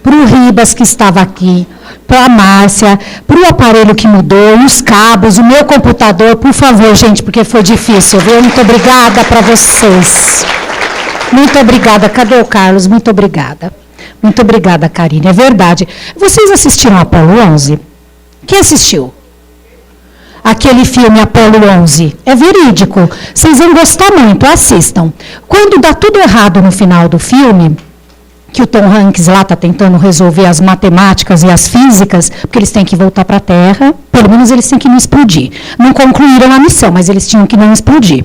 para o Ribas, que estava aqui, para a Márcia, para o aparelho que mudou, os cabos, o meu computador, por favor, gente, porque foi difícil, viu? Muito obrigada para vocês. Muito obrigada. Cadê o Carlos? Muito obrigada. Muito obrigada, Karine. É verdade. Vocês assistiram Apolo 11? Quem assistiu? Aquele filme Apolo 11. É verídico. Vocês vão gostar muito, assistam. Quando dá tudo errado no final do filme, que o Tom Hanks lá está tentando resolver as matemáticas e as físicas, porque eles têm que voltar para a Terra, pelo menos eles têm que não explodir. Não concluíram a missão, mas eles tinham que não explodir.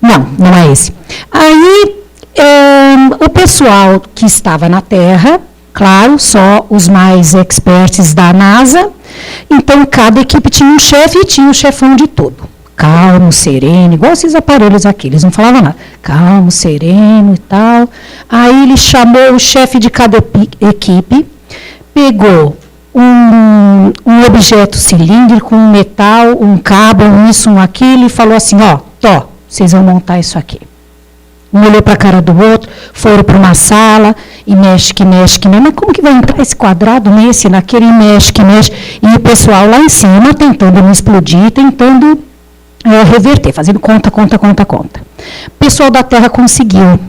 Não é esse. Aí, o pessoal que estava na Terra, claro, só os mais experts da NASA, então cada equipe tinha um chefe e tinha um chefão de tudo. Calmo, sereno, igual esses aparelhos aqui, eles não falavam nada. Calmo, sereno e tal. Aí ele chamou o chefe de cada equipe, pegou um objeto cilíndrico, um metal, um cabo, isso, aquilo, e falou assim, vocês vão montar isso aqui. Um olhou para a cara do outro, foram para uma sala, e mexe, mas como que vai entrar esse quadrado nesse, naquele, e mexe, e o pessoal lá em cima tentando não explodir, tentando reverter, fazendo conta. O pessoal da Terra conseguiu.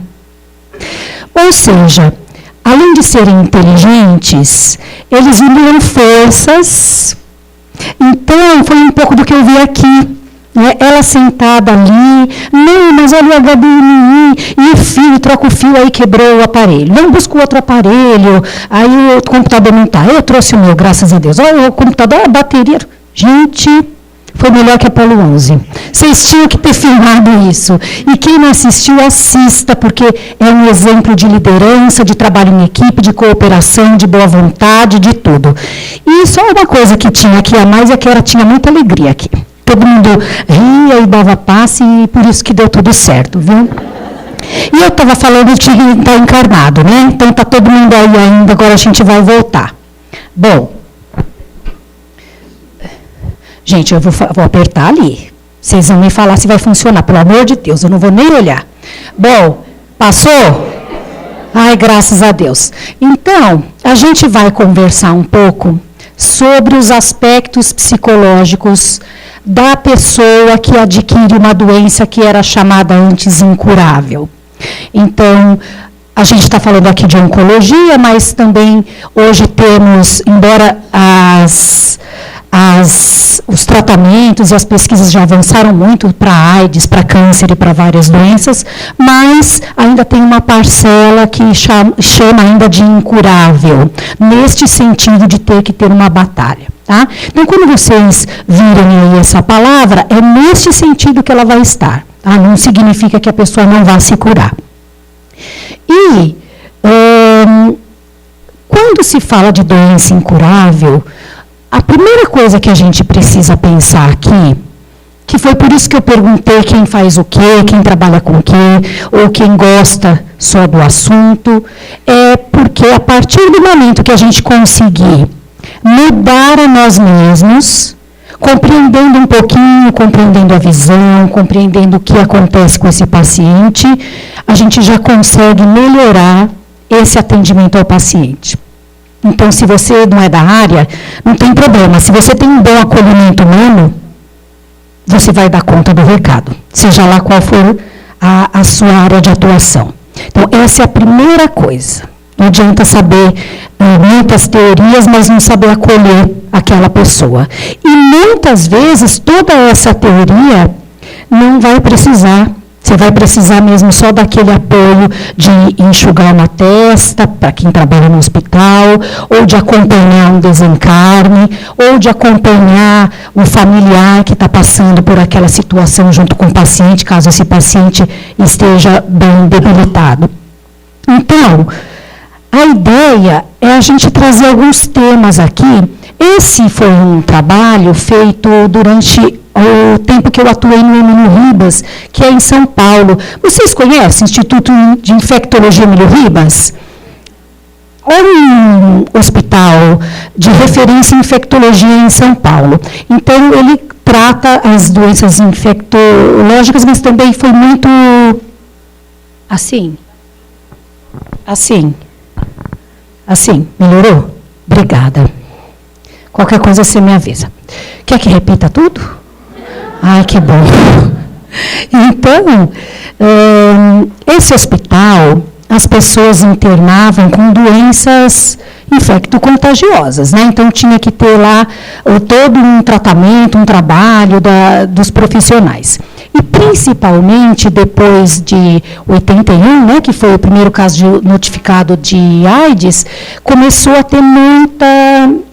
Ou seja, além de serem inteligentes, eles uniram forças. Então, foi um pouco do que eu vi aqui. Ela sentada ali, não, mas olha o HDMI, e o fio, troca o fio, aí quebrou o aparelho. Não, busca o outro aparelho, aí o computador não está. Eu trouxe o meu, graças a Deus. Olha o computador, a bateria. Gente, foi melhor que Apolo 11. Vocês tinham que ter filmado isso. E quem não assistiu, assista, porque é um exemplo de liderança, de trabalho em equipe, de cooperação, de boa vontade, de tudo. E só uma coisa que tinha aqui a mais é que ela tinha muita alegria aqui. Todo mundo ria e dava passe, e por isso que deu tudo certo, viu? E eu estava falando de estar encarnado, né? Então está todo mundo aí ainda, agora a gente vai voltar. Bom, gente, eu vou apertar ali. Vocês vão me falar se vai funcionar, pelo amor de Deus, eu não vou nem olhar. Bom, passou? Ai, graças a Deus. Então, a gente vai conversar um pouco sobre os aspectos psicológicos da pessoa que adquire uma doença que era chamada antes incurável. Então, a gente está falando aqui de oncologia, mas também hoje temos, embora os tratamentos e as pesquisas já avançaram muito para AIDS, para câncer e para várias doenças, mas ainda tem uma parcela que chama ainda de incurável, neste sentido de ter que ter uma batalha. Tá? Então, quando vocês virem aí essa palavra, é nesse sentido que ela vai estar. Tá? Não significa que a pessoa não vá se curar. E, quando se fala de doença incurável, a primeira coisa que a gente precisa pensar aqui, que foi por isso que eu perguntei quem faz o quê, quem trabalha com o quê, ou quem gosta só do assunto, é porque a partir do momento que a gente conseguir mudar a nós mesmos, compreendendo um pouquinho, compreendendo a visão, compreendendo o que acontece com esse paciente, a gente já consegue melhorar esse atendimento ao paciente. Então, se você não é da área, não tem problema. Se você tem um bom acolhimento humano, você vai dar conta do recado, seja lá qual for a sua área de atuação. Então, essa é a primeira coisa. Não adianta saber muitas teorias, mas não saber acolher aquela pessoa. E muitas vezes, toda essa teoria não vai precisar. Você vai precisar mesmo só daquele apoio de enxugar na testa, para quem trabalha no hospital, ou de acompanhar um desencarne, ou de acompanhar um familiar que está passando por aquela situação junto com o paciente, caso esse paciente esteja bem debilitado. Então, a ideia é a gente trazer alguns temas aqui. Esse foi um trabalho feito durante o tempo que eu atuei no Emílio Ribas, que é em São Paulo. Vocês conhecem o Instituto de Infectologia Emílio Ribas? É um hospital de referência em infectologia em São Paulo. Então, ele trata as doenças infectológicas, mas também foi muito assim. Assim, melhorou? Obrigada. Qualquer coisa você me avisa. Quer que repita tudo? Ai, que bom. Então, esse hospital, as pessoas internavam com doenças infecto-contagiosas, né? Então, tinha que ter lá todo um tratamento, um trabalho dos profissionais. E, principalmente, depois de 81, né, que foi o primeiro caso notificado de AIDS, começou a ter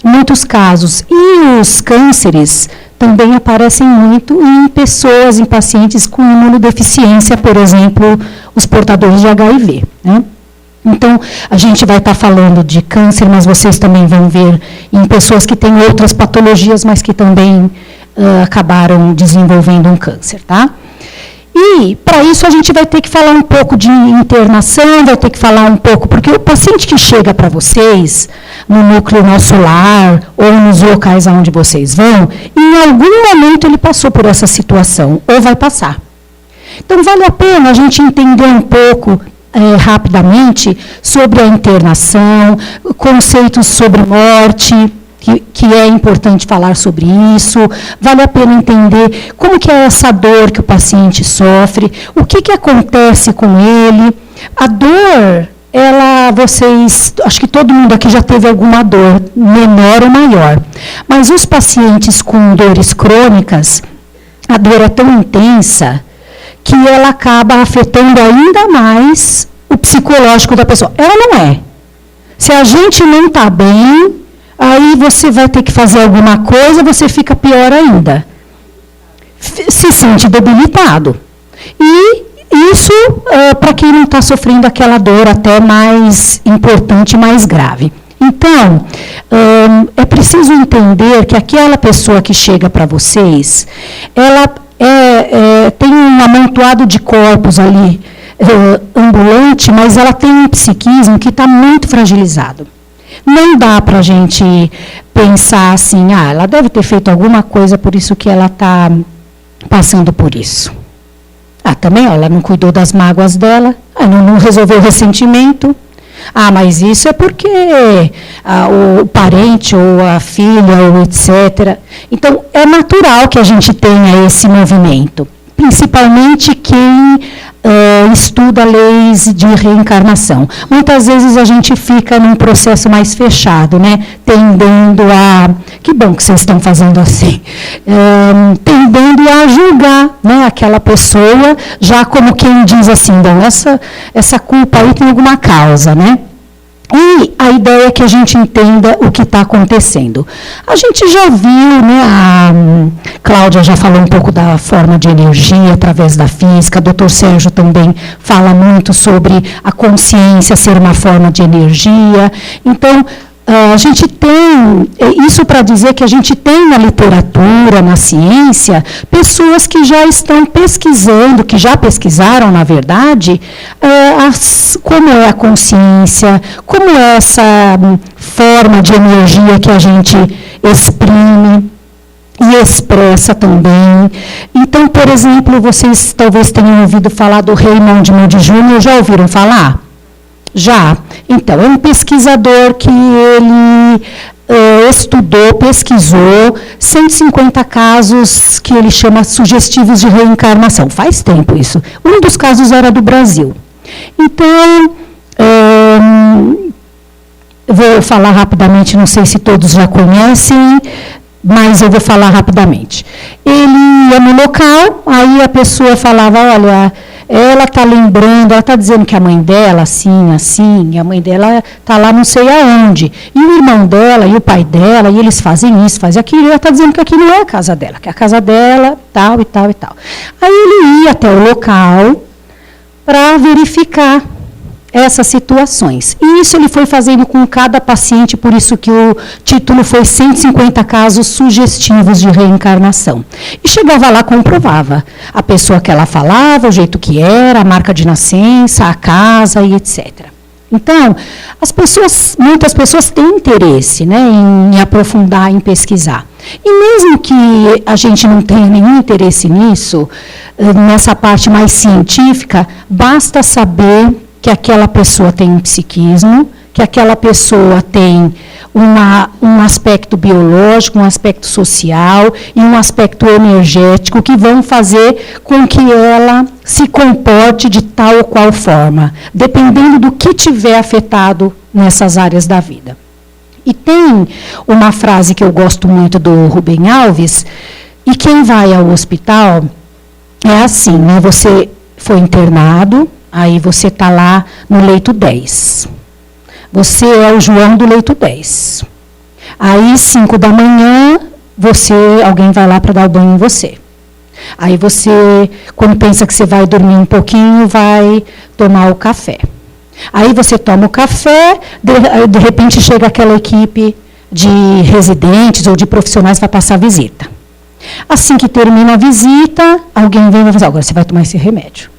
muitos casos. E os cânceres também aparecem muito em pessoas, em pacientes com imunodeficiência, por exemplo, os portadores de HIV, né? Então, a gente vai estar falando de câncer, mas vocês também vão ver em pessoas que têm outras patologias, mas que também acabaram desenvolvendo um câncer, tá? E, para isso, a gente vai ter que falar um pouco de internação, vai ter que falar um pouco, porque o paciente que chega para vocês, no núcleo nosso lar, ou nos locais aonde vocês vão, em algum momento ele passou por essa situação, ou vai passar. Então, vale a pena a gente entender um pouco, rapidamente, sobre a internação, conceitos sobre morte, que é importante falar sobre isso, vale a pena entender como que é essa dor que o paciente sofre, o que acontece com ele. A dor, acho que todo mundo aqui já teve alguma dor, menor ou maior, mas os pacientes com dores crônicas, a dor é tão intensa que ela acaba afetando ainda mais o psicológico da pessoa. Ela não é. Se a gente não está bem, aí você vai ter que fazer alguma coisa, você fica pior ainda. Se sente debilitado. E isso, para quem não está sofrendo aquela dor até mais importante, mais grave. Então, é preciso entender que aquela pessoa que chega para vocês, ela tem um amontoado de corpos ali, ambulante, mas ela tem um psiquismo que está muito fragilizado. Não dá para a gente pensar assim, ela deve ter feito alguma coisa, por isso que ela está passando por isso. Também, ela não cuidou das mágoas dela, não resolveu o ressentimento. Mas isso é porque o parente, ou a filha, ou etc. Então, é natural que a gente tenha esse movimento. Principalmente quem estuda leis de reencarnação. Muitas vezes a gente fica num processo mais fechado, né? Tendendo a... Que bom que vocês estão fazendo assim. Tendendo a julgar, né, aquela pessoa, já como quem diz assim, bom, essa culpa aí tem alguma causa, né? E a ideia é que a gente entenda o que está acontecendo. A gente já viu, né, a Cláudia já falou um pouco da forma de energia através da física, o doutor Sérgio também fala muito sobre a consciência ser uma forma de energia. Então, a gente tem, isso para dizer que a gente tem na literatura, na ciência, pessoas que já estão pesquisando, que já pesquisaram, na verdade, como é a consciência, como é essa forma de energia que a gente exprime e expressa também. Então, por exemplo, vocês talvez tenham ouvido falar do Raymond Moody Jr., já ouviram falar? Já. Então, é um pesquisador que ele pesquisou 150 casos que ele chama sugestivos de reencarnação. Faz tempo isso. Um dos casos era do Brasil. Então, vou falar rapidamente, não sei se todos já conhecem, mas eu vou falar rapidamente. Ele ia no local, aí a pessoa falava, olha... Ela está lembrando, ela está dizendo que a mãe dela, assim, e a mãe dela está lá não sei aonde. E o irmão dela, e o pai dela, e eles fazem isso, fazem aquilo, e ela está dizendo que aqui não é a casa dela, que é a casa dela, tal e tal e tal. Aí ele ia até o local para verificar essas situações. E isso ele foi fazendo com cada paciente, por isso que o título foi 150 casos sugestivos de reencarnação. E chegava lá, comprovava a pessoa que ela falava, o jeito que era, a marca de nascença, a casa e etc. Então, muitas pessoas têm interesse, né, em aprofundar, em pesquisar. E mesmo que a gente não tenha nenhum interesse nisso, nessa parte mais científica, basta saber que aquela pessoa tem um psiquismo, que aquela pessoa tem um aspecto biológico, um aspecto social e um aspecto energético que vão fazer com que ela se comporte de tal ou qual forma, dependendo do que tiver afetado nessas áreas da vida. E tem uma frase que eu gosto muito do Rubem Alves, e quem vai ao hospital é assim, né? Você foi internado, aí você está lá no leito 10. Você é o João do leito 10. Aí, 5 da manhã, alguém vai lá para dar o banho em você. Aí você, quando pensa que você vai dormir um pouquinho, vai tomar o café. Aí você toma o café, de repente chega aquela equipe de residentes ou de profissionais que vai passar a visita. Assim que termina a visita, alguém vem e vai dizer, agora você vai tomar esse remédio.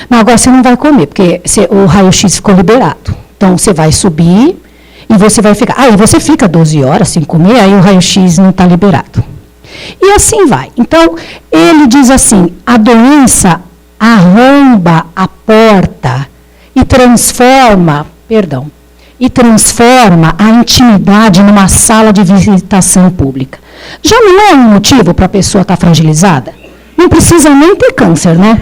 Não, agora você não vai comer, porque o raio-x ficou liberado. Então, você vai subir e você vai ficar. Aí você fica 12 horas sem comer, aí o raio-x não está liberado. E assim vai. Então, ele diz assim, a doença arromba a porta e transforma a intimidade numa sala de visitação pública. Já não é um motivo para a pessoa estar fragilizada? Não precisa nem ter câncer, né?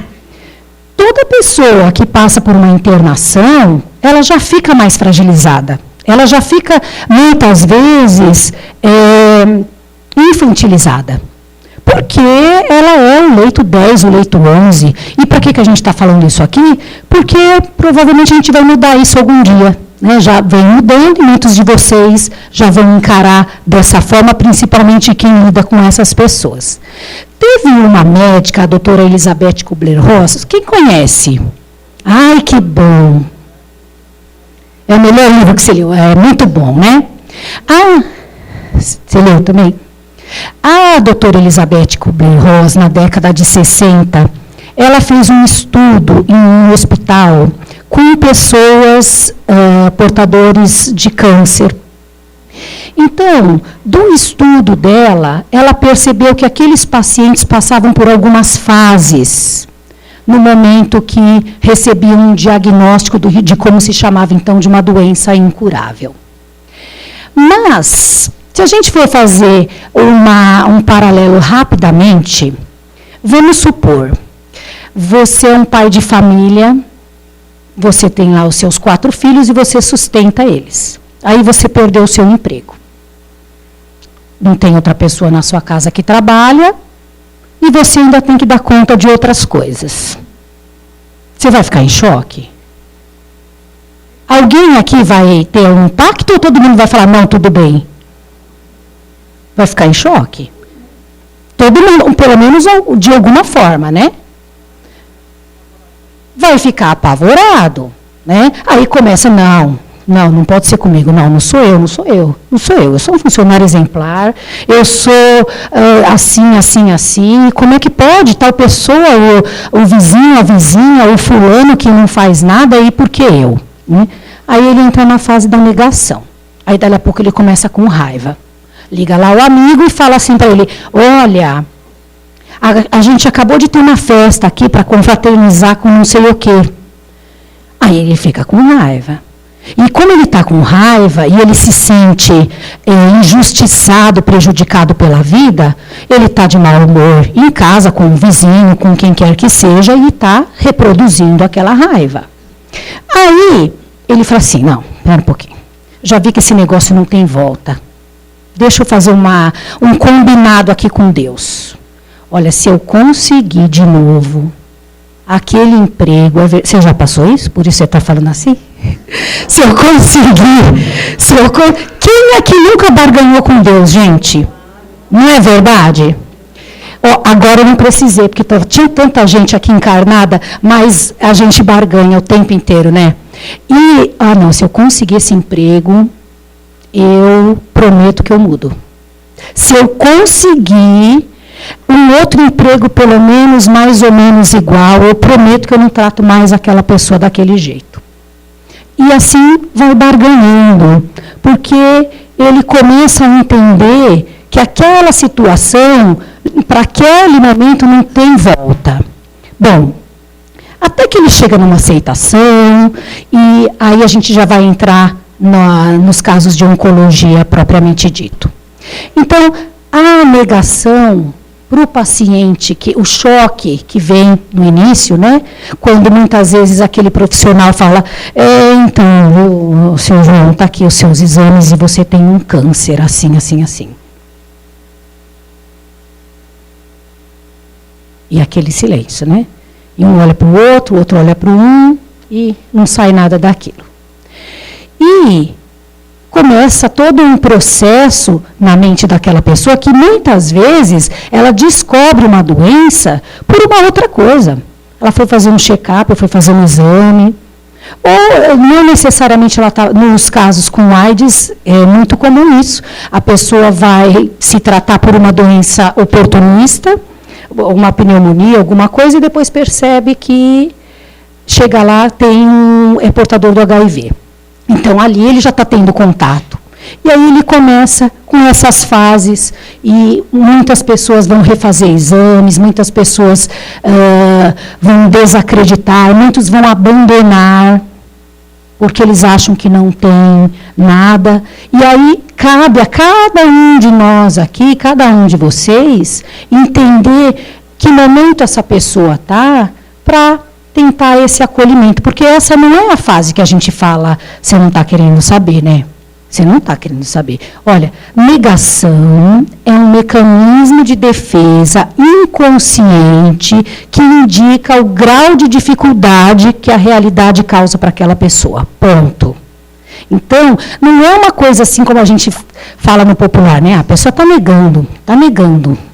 Toda pessoa que passa por uma internação, ela já fica mais fragilizada. Ela já fica, muitas vezes, infantilizada. Porque ela é o leito 10, o leito 11. E para que a gente está falando isso aqui? Porque provavelmente a gente vai mudar isso algum dia. Né? Já vem mudando e muitos de vocês já vão encarar dessa forma, principalmente quem lida com essas pessoas. Teve uma médica, a doutora Elizabeth Kubler-Ross, quem conhece? Ai, que bom! É o melhor livro que você leu, é muito bom, né? Você leu também? A doutora Elizabeth Kubler-Ross, na década de 60, ela fez um estudo em um hospital com pessoas portadores de câncer. Então, do estudo dela, ela percebeu que aqueles pacientes passavam por algumas fases no momento que recebiam um diagnóstico de como se chamava, então, de uma doença incurável. Mas, se a gente for fazer um paralelo rapidamente, vamos supor, você é um pai de família, você tem lá os seus 4 filhos e você sustenta eles. Aí você perdeu o seu emprego. Não tem outra pessoa na sua casa que trabalha e você ainda tem que dar conta de outras coisas. Você vai ficar em choque? Alguém aqui vai ter um impacto ou todo mundo vai falar, não, tudo bem? Vai ficar em choque? Todo mundo, pelo menos de alguma forma, né? Vai ficar apavorado, né? Aí começa, não pode ser comigo, não sou eu, eu sou um funcionário exemplar, eu sou assim, como é que pode tal pessoa, o vizinho, a vizinha, o fulano que não faz nada, e por que eu? Né? Aí ele entra na fase da negação, aí dali a pouco ele começa com raiva, liga lá o amigo e fala assim para ele, olha, a gente acabou de ter uma festa aqui para confraternizar com não sei o quê. Aí ele fica com raiva. E como ele está com raiva e ele se sente injustiçado, prejudicado pela vida, ele está de mau humor em casa, com o vizinho, com quem quer que seja, e está reproduzindo aquela raiva. Aí ele fala assim, não, espera um pouquinho, já vi que esse negócio não tem volta. Deixa eu fazer um combinado aqui com Deus. Olha, se eu conseguir de novo aquele emprego, você já passou isso? Por isso você está falando assim? Se eu conseguir, quem é que nunca barganhou com Deus, gente? Não é verdade? Agora eu não precisei, porque tinha tanta gente aqui encarnada, mas a gente barganha o tempo inteiro, né? E, se eu conseguir esse emprego, eu prometo que eu mudo. Se eu conseguir um outro emprego, pelo menos, mais ou menos igual, eu prometo que eu não trato mais aquela pessoa daquele jeito. E assim vai barganhando, porque ele começa a entender que aquela situação, para aquele momento, não tem volta. Bom, até que ele chega numa aceitação, e aí a gente já vai entrar nos casos de oncologia propriamente dito. Então, a negação para o paciente, o choque que vem no início, né, quando muitas vezes aquele profissional fala, então, o seu João, está aqui os seus exames e você tem um câncer, assim, assim, assim. E aquele silêncio, né? E um olha para o outro olha para um, e não sai nada daquilo. E começa todo um processo na mente daquela pessoa que muitas vezes ela descobre uma doença por uma outra coisa. Ela foi fazer um check-up, foi fazer um exame. Ou não necessariamente ela está, nos casos com AIDS, é muito comum isso. A pessoa vai se tratar por uma doença oportunista, uma pneumonia, alguma coisa, e depois percebe que chega lá, é portador do HIV. Então, ali ele já está tendo contato. E aí ele começa com essas fases, e muitas pessoas vão refazer exames, muitas pessoas vão desacreditar, muitos vão abandonar, porque eles acham que não tem nada. E aí cabe a cada um de nós aqui, cada um de vocês, entender que momento essa pessoa está para tentar esse acolhimento, porque essa não é a fase que a gente fala, você não está querendo saber, né? Você não está querendo saber. Olha, negação é um mecanismo de defesa inconsciente que indica o grau de dificuldade que a realidade causa para aquela pessoa. Ponto. Então, não é uma coisa assim como a gente fala no popular, né? A pessoa está negando,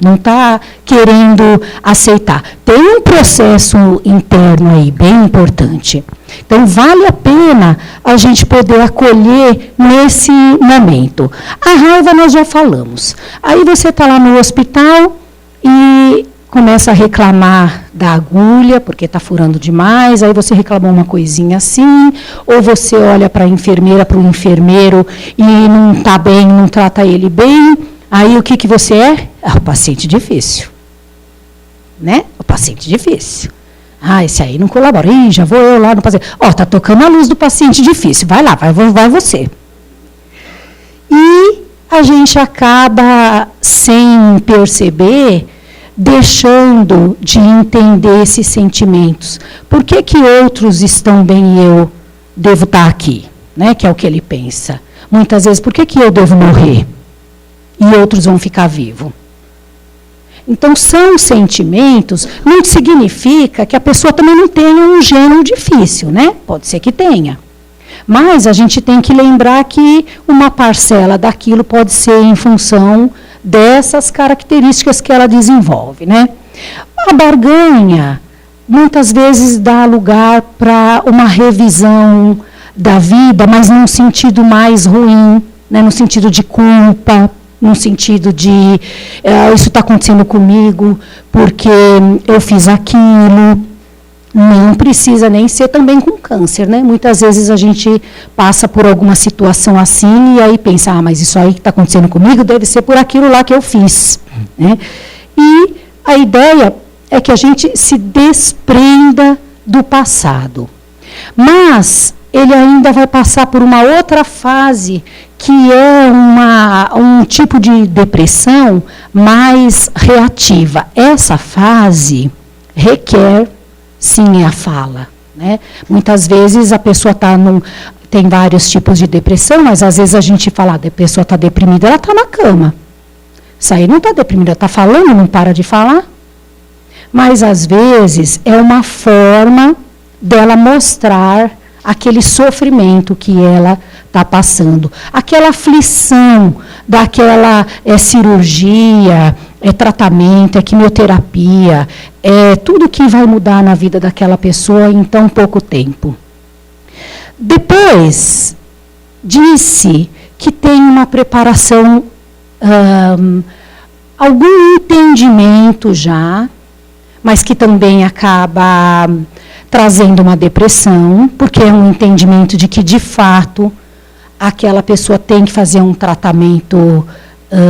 não está querendo aceitar. Tem um processo interno aí bem importante. Então, vale a pena a gente poder acolher nesse momento. A raiva nós já falamos. Aí você está lá no hospital e começa a reclamar da agulha, porque está furando demais, aí você reclamou uma coisinha assim, ou você olha para a enfermeira, para o enfermeiro, e não está bem, não trata ele bem, aí o que você é? É o paciente difícil. Né? O paciente difícil. Ah, esse aí não colabora. Ih, já vou eu lá no paciente. Ó, está tocando a luz do paciente difícil, vai lá, vai você. E a gente acaba, sem perceber, deixando de entender esses sentimentos. Por que outros estão bem e eu devo estar aqui? Né? Que é o que ele pensa. Muitas vezes, por que eu devo morrer? E outros vão ficar vivos? Então, são sentimentos, não significa que a pessoa também não tenha um gênero difícil, né? Pode ser que tenha. Mas a gente tem que lembrar que uma parcela daquilo pode ser em função dessas características que ela desenvolve, né? A barganha, muitas vezes, dá lugar para uma revisão da vida, mas num sentido mais ruim, né? No sentido de culpa, no sentido de isso está acontecendo comigo porque eu fiz aquilo. Não precisa nem ser também com câncer, né? Muitas vezes a gente passa por alguma situação assim e aí pensa, mas isso aí que está acontecendo comigo deve ser por aquilo lá que eu fiz. Né? E a ideia é que a gente se desprenda do passado. Mas ele ainda vai passar por uma outra fase, que é um tipo de depressão mais reativa. Essa fase requer, sim, a fala. Né? Muitas vezes a pessoa tem vários tipos de depressão, mas às vezes a gente fala, a pessoa está deprimida, ela está na cama. Isso aí não está deprimida, ela está falando, não para de falar. Mas às vezes é uma forma dela mostrar aquele sofrimento que ela está passando. Aquela aflição daquela cirurgia, tratamento, quimioterapia, tudo que vai mudar na vida daquela pessoa em tão pouco tempo. Depois, disse que tem uma preparação, algum entendimento já, mas que também acaba trazendo uma depressão, porque é um entendimento de que, de fato, aquela pessoa tem que fazer um tratamento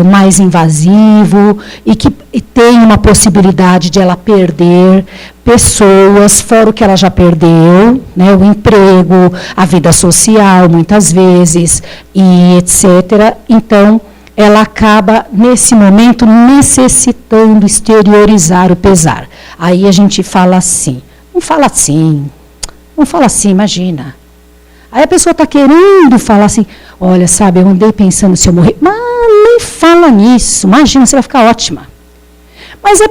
mais invasivo e que e tem uma possibilidade de ela perder pessoas, fora o que ela já perdeu, né, o emprego, a vida social, muitas vezes, e etc. Então, ela acaba, nesse momento, necessitando exteriorizar o pesar. Aí a gente fala assim, não fala assim, imagina. Aí a pessoa está querendo falar assim, olha, sabe, eu andei pensando se eu morrer. Mas nem fala nisso, imagina, você vai ficar ótima. Mas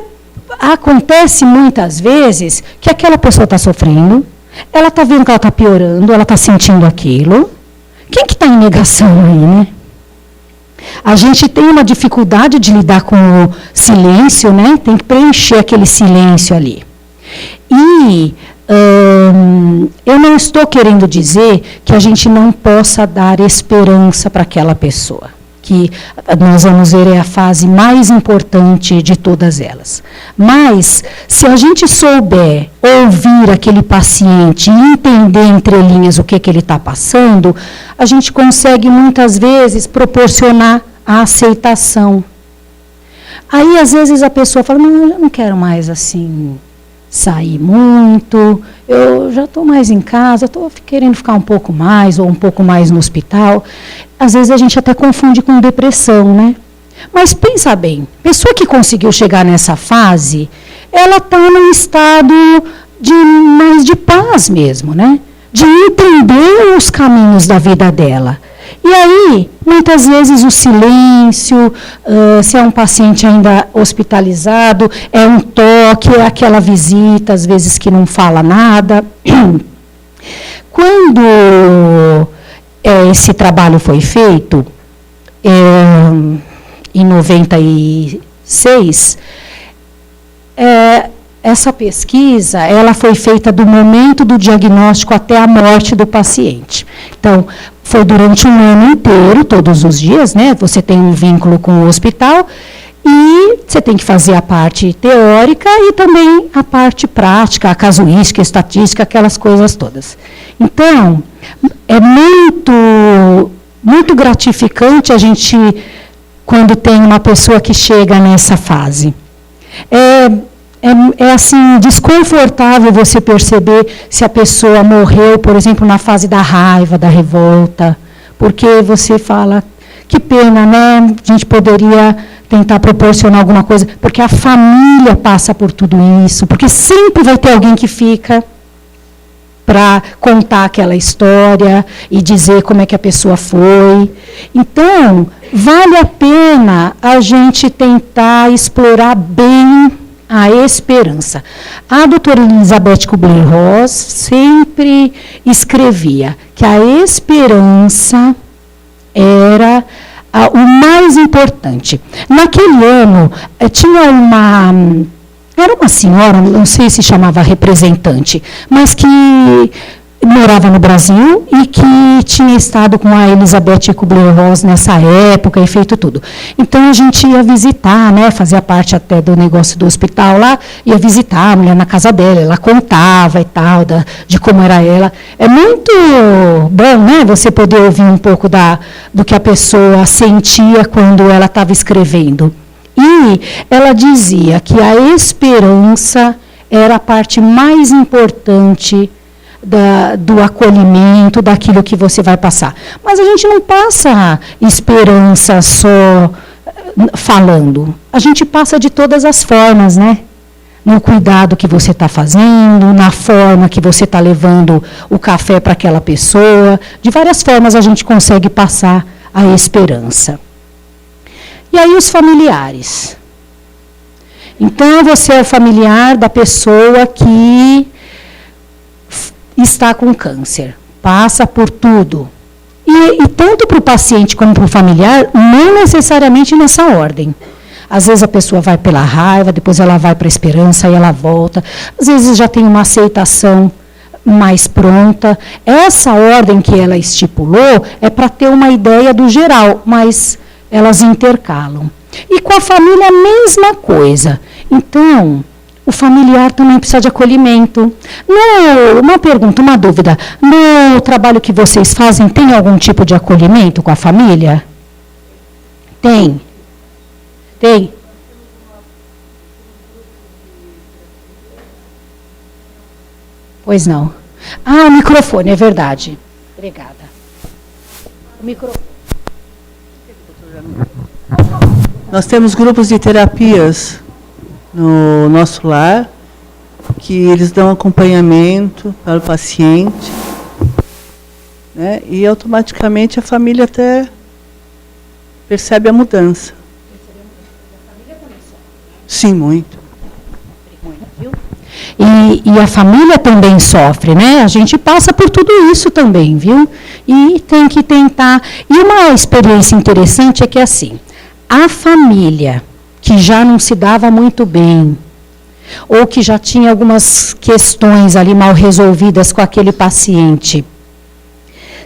acontece muitas vezes que aquela pessoa está sofrendo, ela está vendo que ela está piorando, ela está sentindo aquilo. Quem que está em negação aí, né? A gente tem uma dificuldade de lidar com o silêncio, né? Tem que preencher aquele silêncio ali. E eu não estou querendo dizer que a gente não possa dar esperança para aquela pessoa, que nós vamos ver é a fase mais importante de todas elas. Mas, se a gente souber ouvir aquele paciente e entender entre linhas o que ele está passando, a gente consegue muitas vezes proporcionar a aceitação. Aí, às vezes, a pessoa fala, não, eu não quero mais assim sair muito, eu já estou mais em casa, estou querendo ficar um pouco mais, ou um pouco mais no hospital. Às vezes a gente até confunde com depressão, né? Mas pensa bem, pessoa que conseguiu chegar nessa fase, ela está num estado mais de paz mesmo, né? De entender os caminhos da vida dela. E aí, muitas vezes o silêncio, se é um paciente ainda hospitalizado, é um toque, é aquela visita, às vezes que não fala nada. Quando esse trabalho foi feito, em 96, essa pesquisa ela foi feita do momento do diagnóstico até a morte do paciente. Então, foi durante um ano inteiro, todos os dias, né? Você tem um vínculo com o hospital e você tem que fazer a parte teórica e também a parte prática, a casuística, a estatística, aquelas coisas todas. Então, é muito gratificante a gente, quando tem uma pessoa que chega nessa fase. É assim, desconfortável você perceber se a pessoa morreu, por exemplo, na fase da raiva, da revolta, porque você fala, que pena, né? A gente poderia tentar proporcionar alguma coisa, porque a família passa por tudo isso, porque sempre vai ter alguém que fica para contar aquela história e dizer como é que a pessoa foi. Então, vale a pena a gente tentar explorar bem a esperança. A doutora Elizabeth Kubler-Ross sempre escrevia que a esperança era o mais importante. Naquele ano, tinha era uma senhora, não sei se chamava representante, mas que morava no Brasil e que tinha estado com a Elizabeth Kubler-Ross nessa época e feito tudo. Então, a gente ia visitar, né, fazia parte até do negócio do hospital lá, ia visitar a mulher na casa dela, ela contava e tal, de como era ela. É muito bom, né, você poder ouvir um pouco do que a pessoa sentia quando ela estava escrevendo. E ela dizia que a esperança era a parte mais importante do acolhimento, daquilo que você vai passar. Mas a gente não passa esperança só falando. A gente passa de todas as formas, né? No cuidado que você está fazendo, na forma que você está levando o café para aquela pessoa. De várias formas a gente consegue passar a esperança. E aí os familiares. Então, você é o familiar da pessoa que está com câncer, passa por tudo. E tanto para o paciente como para o familiar, não necessariamente nessa ordem. Às vezes a pessoa vai pela raiva, depois ela vai para a esperança, aí ela volta. Às vezes já tem uma aceitação mais pronta. Essa ordem que ela estipulou é para ter uma ideia do geral, mas elas intercalam. E com a família, a mesma coisa. Então, o familiar também precisa de acolhimento. Uma pergunta, uma dúvida. No trabalho que vocês fazem, tem algum tipo de acolhimento com a família? Tem? Tem? Pois não. Ah, o microfone, é verdade. Obrigada. O microfone. Nós temos grupos de terapias no nosso lar, que eles dão acompanhamento para o paciente, né? E automaticamente a família até percebe a mudança. Sim, muito. E a família também sofre, né? A gente passa por tudo isso também, viu? E tem que tentar. E uma experiência interessante é que, assim, a família que já não se dava muito bem, ou que já tinha algumas questões ali mal resolvidas com aquele paciente,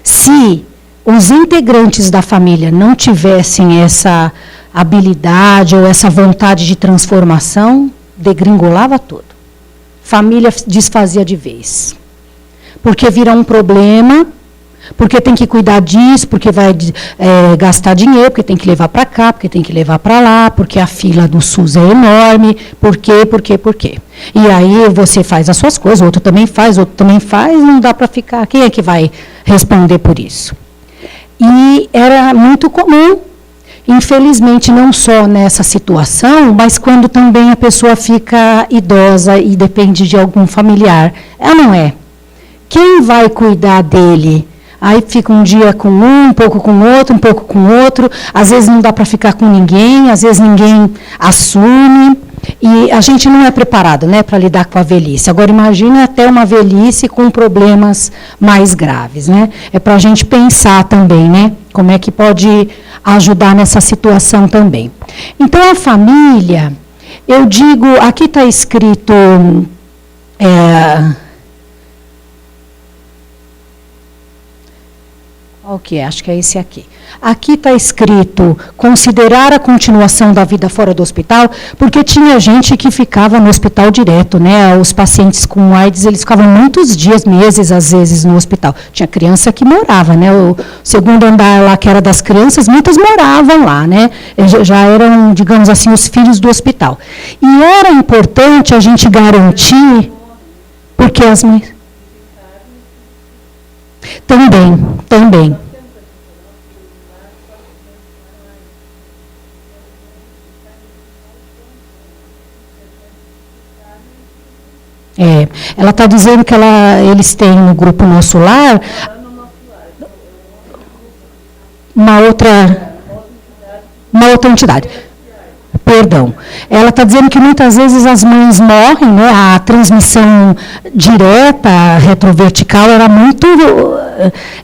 se os integrantes da família não tivessem essa habilidade ou essa vontade de transformação, degringolava tudo. Família desfazia de vez. Porque vira um problema, porque tem que cuidar disso, porque vai gastar dinheiro, porque tem que levar para cá, porque tem que levar para lá, porque a fila do SUS é enorme, por quê? E aí você faz as suas coisas, outro também faz, não dá para ficar. Quem é que vai responder por isso? E era muito comum, infelizmente, não só nessa situação, mas quando também a pessoa fica idosa e depende de algum familiar. Ela não é. Quem vai cuidar dele? Aí fica um dia com um pouco com outro, um pouco com outro. Às vezes não dá para ficar com ninguém, às vezes ninguém assume. E a gente não é preparado, né, para lidar com a velhice. Agora, imagina até uma velhice com problemas mais graves, né? É para a gente pensar também, né? Como é que pode ajudar nessa situação também. Então, a família, eu digo, aqui está escrito... qual que é? Acho que é esse aqui. Aqui está escrito considerar a continuação da vida fora do hospital, porque tinha gente que ficava no hospital direto, né? Os pacientes com AIDS, eles ficavam muitos dias, meses, às vezes, no hospital. Tinha criança que morava, né? O segundo andar lá, que era das crianças, muitas moravam lá, né? Já eram, digamos assim, os filhos do hospital. E era importante a gente garantir, porque as mães... Também. Ela está dizendo que eles têm no grupo Nosso Lar uma outra entidade. Perdão. Ela está dizendo que muitas vezes as mães morrem, né? A transmissão direta, retrovertical,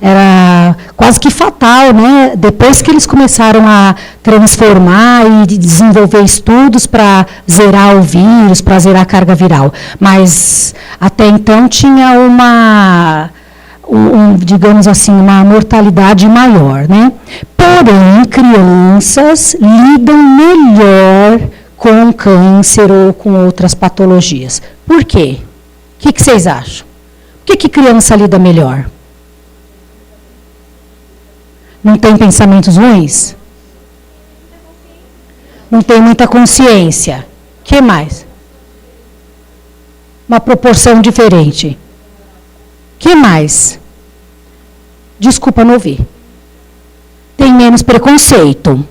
era quase que fatal, né? Depois que eles começaram a transformar e desenvolver estudos para zerar o vírus, para zerar a carga viral. Mas até então tinha digamos assim, uma mortalidade maior, né? Porém, crianças lidam melhor com câncer ou com outras patologias. Por quê? O que vocês acham? Por que criança lida melhor? Não tem pensamentos ruins? Não tem muita consciência. O que mais? Uma proporção diferente. O que mais? Desculpa, não ouvi. Tem menos preconceito.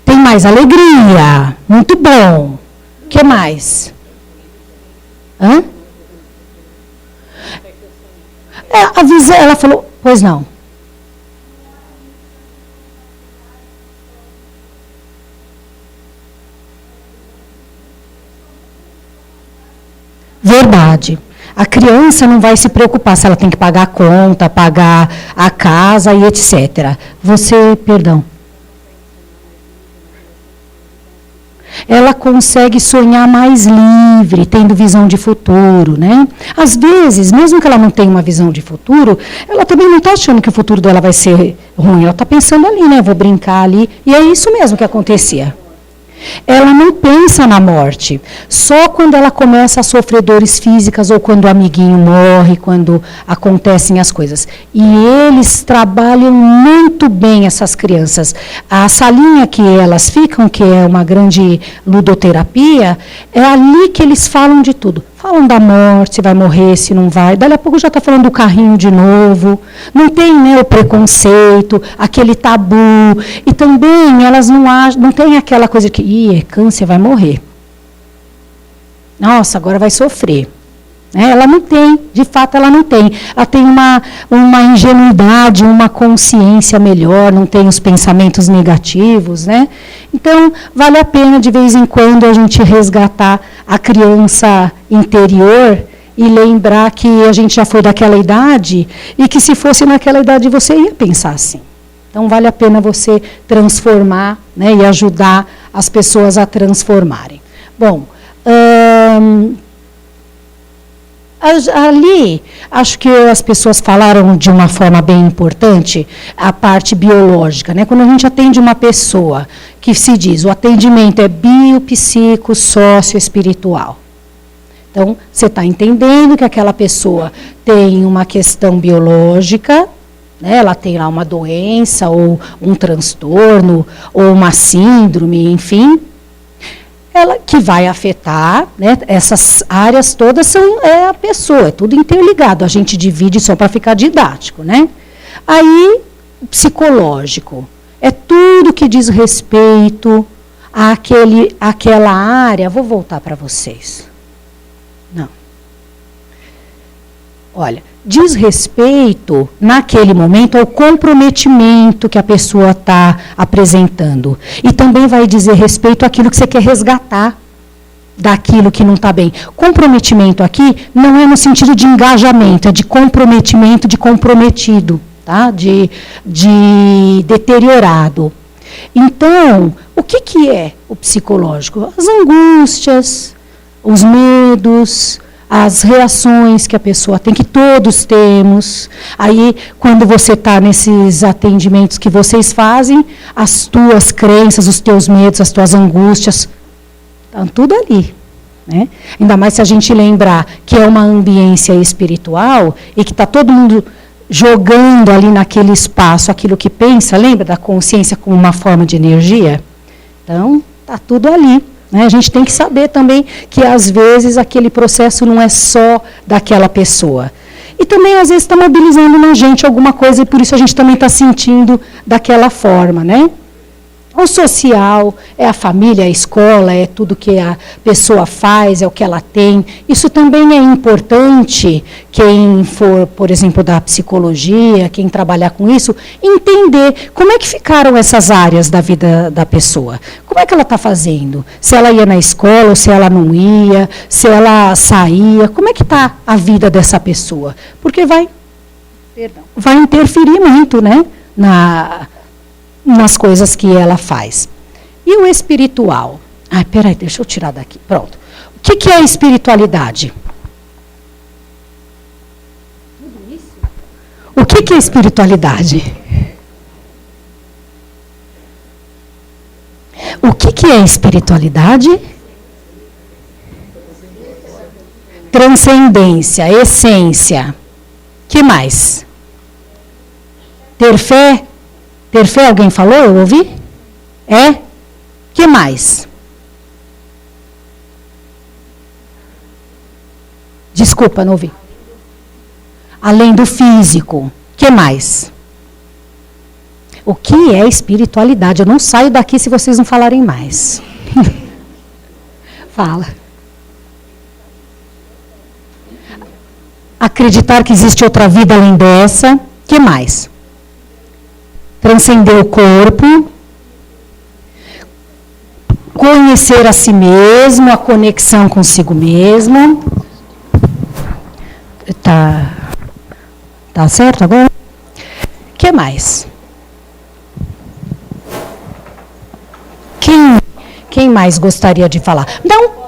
Tem mais alegria. Muito bom. O que mais? Hã? A visão, ela falou, pois não. Verdade. A criança não vai se preocupar se ela tem que pagar a conta, pagar a casa e etc. Perdão. Ela consegue sonhar mais livre, tendo visão de futuro, né? Às vezes, mesmo que ela não tenha uma visão de futuro, ela também não está achando que o futuro dela vai ser ruim. Ela está pensando ali, né? Vou brincar ali. E é isso mesmo que acontecia. Ela não pensa na morte. Só quando ela começa a sofrer dores físicas ou quando o amiguinho morre, quando acontecem as coisas. E eles trabalham muito bem, essas crianças. A salinha que elas ficam, que é uma grande ludoterapia, é ali que eles falam de tudo. Falam da morte, se vai morrer, se não vai. Dali a pouco já está falando do carrinho de novo. Não tem, né, o preconceito, aquele tabu. E também elas não têm aquela coisa que, é câncer, vai morrer. Nossa, agora vai sofrer. Ela não tem, de fato ela não tem. Ela tem uma ingenuidade, uma consciência melhor, não tem os pensamentos negativos, né? Então, vale a pena de vez em quando a gente resgatar a criança interior e lembrar que a gente já foi daquela idade e que se fosse naquela idade você ia pensar assim. Então, vale a pena você transformar, né, e ajudar as pessoas a transformarem. Bom, ali, acho que as pessoas falaram de uma forma bem importante a parte biológica, né? Quando a gente atende uma pessoa, que se diz, o atendimento é biopsico, socioespiritual. Então, você está entendendo que aquela pessoa tem uma questão biológica, né? Ela tem lá uma doença, ou um transtorno, ou uma síndrome, enfim, ela que vai afetar, né, essas áreas todas é a pessoa, é tudo interligado, a gente divide só para ficar didático, né? Aí, psicológico, é tudo que diz respeito àquela área, vou voltar para vocês. Não. Olha, diz respeito, naquele momento, ao comprometimento que a pessoa está apresentando. E também vai dizer respeito àquilo que você quer resgatar, daquilo que não está bem. Comprometimento aqui não é no sentido de engajamento, é de comprometimento, de comprometido, tá? De deteriorado. Então, o que é o psicológico? As angústias, os medos, as reações que a pessoa tem, que todos temos. Aí, quando você está nesses atendimentos que vocês fazem, as tuas crenças, os teus medos, as tuas angústias, estão tudo ali. Né? Ainda mais se a gente lembrar que é uma ambiência espiritual e que está todo mundo jogando ali naquele espaço aquilo que pensa, lembra da consciência como uma forma de energia? Então, está tudo ali. A gente tem que saber também que, às vezes, aquele processo não é só daquela pessoa. E também, às vezes, está mobilizando na gente alguma coisa e por isso a gente também está sentindo daquela forma, né? O social, é a família, a escola, é tudo que a pessoa faz, é o que ela tem. Isso também é importante, quem for, por exemplo, da psicologia, quem trabalhar com isso, entender como é que ficaram essas áreas da vida da pessoa. Como é que ela está fazendo? Se ela ia na escola, ou se ela não ia, se ela saía, como é que está a vida dessa pessoa? Porque vai interferir muito, né, nas coisas que ela faz. E o espiritual? Peraí, deixa eu tirar daqui. Pronto. O que é a espiritualidade? O que é espiritualidade? O que é espiritualidade? Transcendência, essência. Que mais? Ter fé? Ter fé, alguém falou? Eu ouvi? Que mais? Desculpa, não ouvi. Além do físico. Que mais? O que é espiritualidade? Eu não saio daqui se vocês não falarem mais. Fala. Acreditar que existe outra vida além dessa. Que mais? Transcender o corpo, conhecer a si mesmo, a conexão consigo mesmo. Tá certo agora? O que mais? Quem mais gostaria de falar? Não.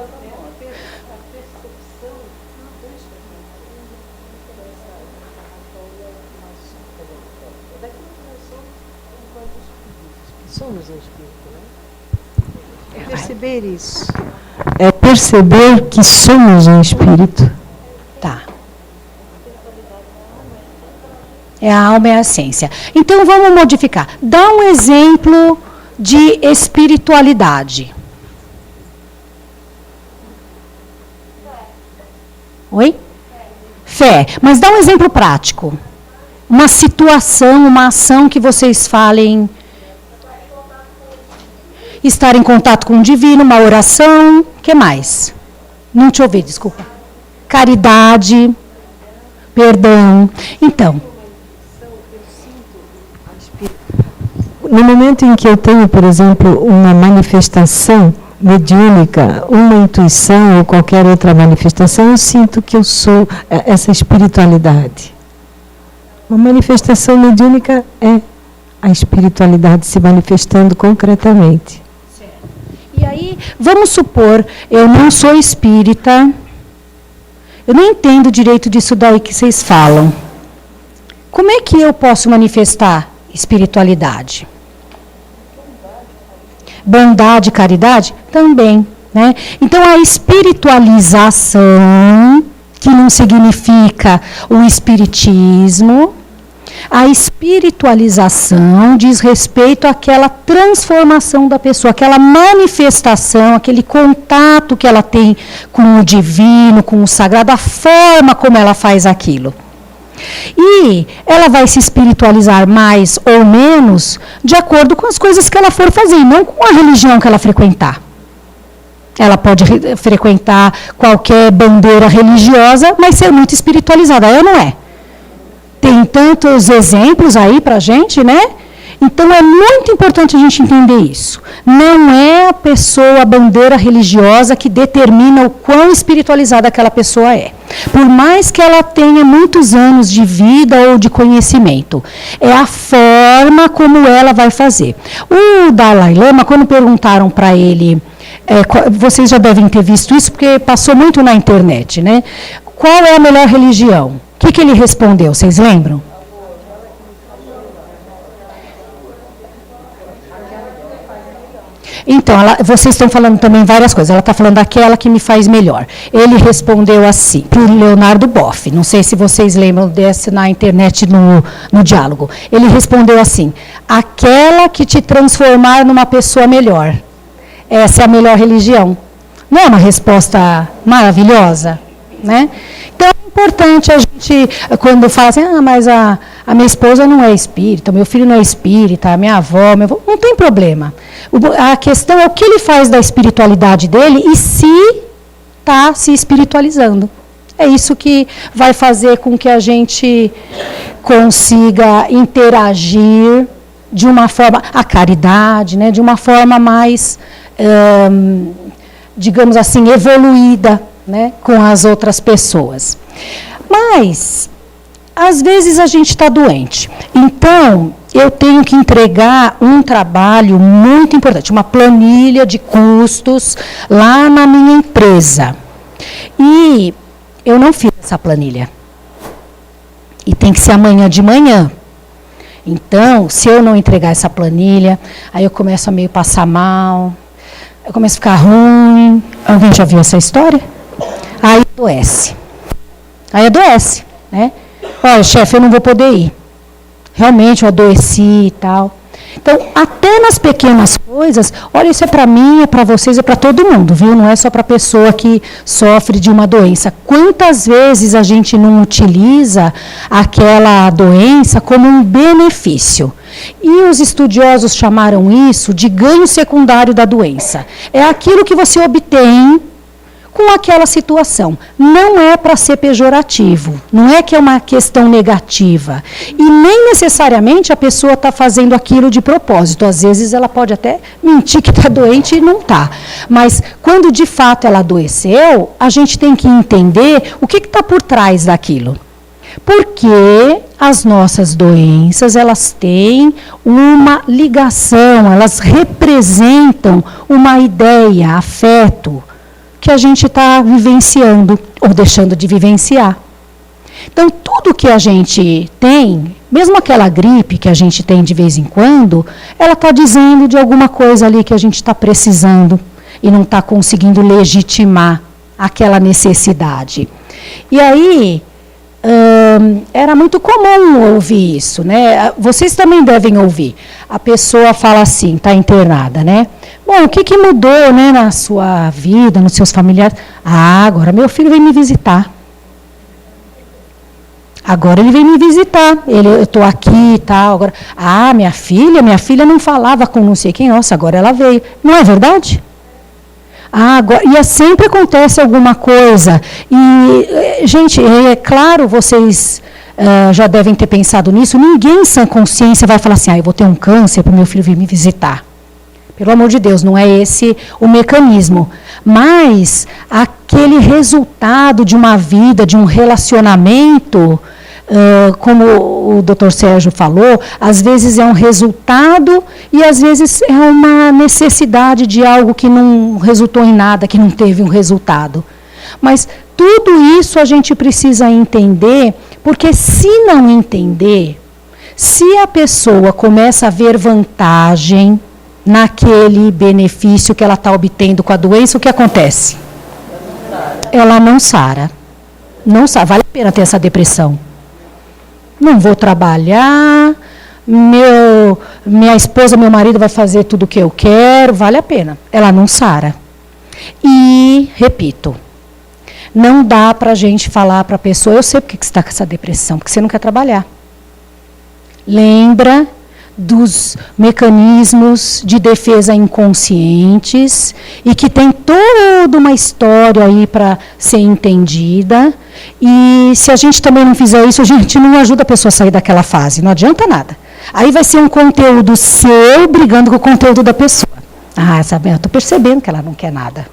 Perceber isso. É perceber que somos um espírito. Tá. É a alma, é a essência. Então, vamos modificar. Dá um exemplo de espiritualidade. Oi? Fé. Mas dá um exemplo prático. Uma situação, uma ação que vocês falem. Estar em contato com o divino, uma oração. O que mais? Não te ouvi, desculpa. Caridade. Perdão. Então. No momento em que eu tenho, por exemplo, uma manifestação mediúnica, uma intuição ou qualquer outra manifestação, eu sinto que eu sou essa espiritualidade. Uma manifestação mediúnica é a espiritualidade se manifestando concretamente. Certo. E aí, vamos supor, eu não sou espírita, eu não entendo direito disso daí que vocês falam. Como é que eu posso manifestar espiritualidade? Bondade, caridade? Também. Né? Então, a espiritualização, que não significa o espiritismo, a espiritualização diz respeito àquela transformação da pessoa, aquela manifestação, aquele contato que ela tem com o divino, com o sagrado, a forma como ela faz aquilo. E ela vai se espiritualizar mais ou menos de acordo com as coisas que ela for fazer, não com a religião que ela frequentar. Ela pode frequentar qualquer bandeira religiosa, mas ser muito espiritualizada, é ou não é? Tem tantos exemplos aí para a gente, né? Então é muito importante a gente entender isso. Não é a pessoa, a bandeira religiosa que determina o quão espiritualizada aquela pessoa é. Por mais que ela tenha muitos anos de vida ou de conhecimento, é a forma como ela vai fazer. O Dalai Lama, quando perguntaram para ele, vocês já devem ter visto isso, porque passou muito na internet, né? Qual é a melhor religião? O que ele respondeu? Vocês lembram? Então, vocês estão falando também várias coisas. Ela está falando aquela que me faz melhor. Ele respondeu assim, para o Leonardo Boff. Não sei se vocês lembram desse na internet, no diálogo. Ele respondeu assim, aquela que te transformar numa pessoa melhor. Essa é a melhor religião. Não é uma resposta maravilhosa? Né? Então, é importante a gente, quando fala assim, mas a minha esposa não é espírita, meu filho não é espírita, a minha avó, não tem problema. A questão é o que ele faz da espiritualidade dele e se está se espiritualizando. É isso que vai fazer com que a gente consiga interagir de uma forma, a caridade, né, de uma forma mais, digamos assim, evoluída, né, com as outras pessoas. Mas, às vezes a gente está doente. Então, eu tenho que entregar um trabalho muito importante, uma planilha de custos lá na minha empresa. E eu não fiz essa planilha. E tem que ser amanhã de manhã. Então, se eu não entregar essa planilha, aí eu começo a meio passar mal, eu começo a ficar ruim. Alguém já viu essa história? Aí adoece. Né? Olha, chefe, eu não vou poder ir. Realmente eu adoeci e tal. Então, até nas pequenas coisas, olha, isso é para mim, é para vocês, é para todo mundo, viu? Não é só para a pessoa que sofre de uma doença. Quantas vezes a gente não utiliza aquela doença como um benefício? E os estudiosos chamaram isso de ganho secundário da doença. É aquilo que você obtém com aquela situação. Não é para ser pejorativo, não é que é uma questão negativa. E nem necessariamente a pessoa está fazendo aquilo de propósito. Às vezes ela pode até mentir que está doente e não está. Mas quando de fato ela adoeceu, a gente tem que entender o que está por trás daquilo. Porque as nossas doenças, elas têm uma ligação, elas representam uma ideia, afeto, que a gente está vivenciando ou deixando de vivenciar. Então, tudo que a gente tem, mesmo aquela gripe que a gente tem de vez em quando, ela está dizendo de alguma coisa ali que a gente está precisando e não está conseguindo legitimar aquela necessidade. E aí, era muito comum ouvir isso, né? Vocês também devem ouvir. A pessoa fala assim, está internada, né? Bom, o que mudou, né, na sua vida, nos seus familiares? Ah, agora meu filho vem me visitar. Agora ele vem me visitar, eu estou aqui e tal. Agora, minha filha não falava com não sei quem, nossa, agora ela veio. Não é verdade? Agora, e sempre acontece alguma coisa. E, gente, é claro, vocês já devem ter pensado nisso, ninguém em sã consciência vai falar assim, eu vou ter um câncer para o meu filho vir me visitar. Pelo amor de Deus, não é esse o mecanismo. Mas aquele resultado de uma vida, de um relacionamento, como o Dr. Sérgio falou, às vezes é um resultado e às vezes é uma necessidade de algo que não resultou em nada, que não teve um resultado. Mas tudo isso a gente precisa entender, porque se não entender, se a pessoa começa a ver vantagem naquele benefício que ela está obtendo com a doença, o que acontece? Ela não sara. Não sara. Vale a pena ter essa depressão. Não vou trabalhar, minha esposa, meu marido vai fazer tudo o que eu quero, vale a pena. Ela não sara. E, repito, não dá para a gente falar para a pessoa, eu sei porque que você está com essa depressão, porque você não quer trabalhar. Lembra dos mecanismos de defesa inconscientes e que tem toda uma história aí para ser entendida. E se a gente também não fizer isso, a gente não ajuda a pessoa a sair daquela fase, não adianta nada. Aí vai ser um conteúdo seu brigando com o conteúdo da pessoa. Sabe, eu estou percebendo que ela não quer nada.